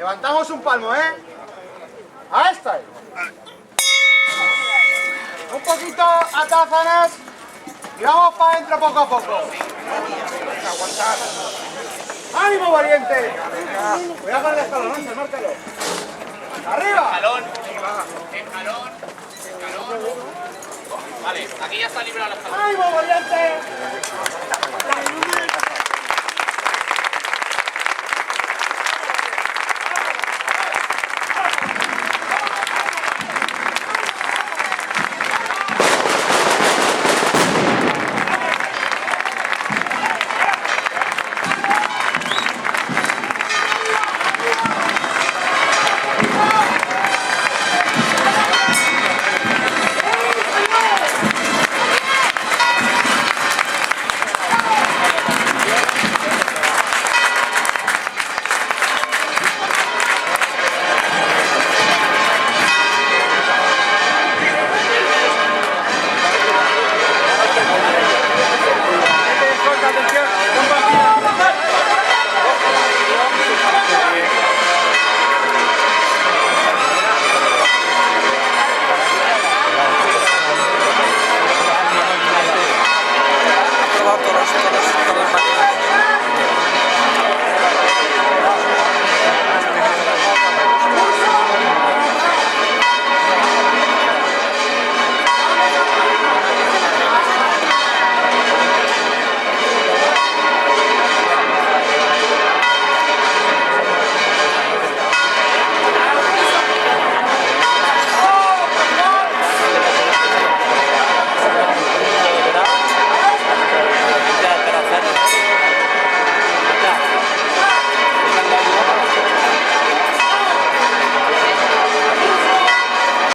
Levantamos un palmo, ¿eh? A esta. Un poquito atázanas y vamos para adentro poco a poco. Aguantar. ¡Ánimo, valiente! Cuidado con el escalón, márcalo. ¡Arriba! Escalón. Escalón. Escalón. Vale, aquí ya está librado el escalón. ¡Ánimo, valiente!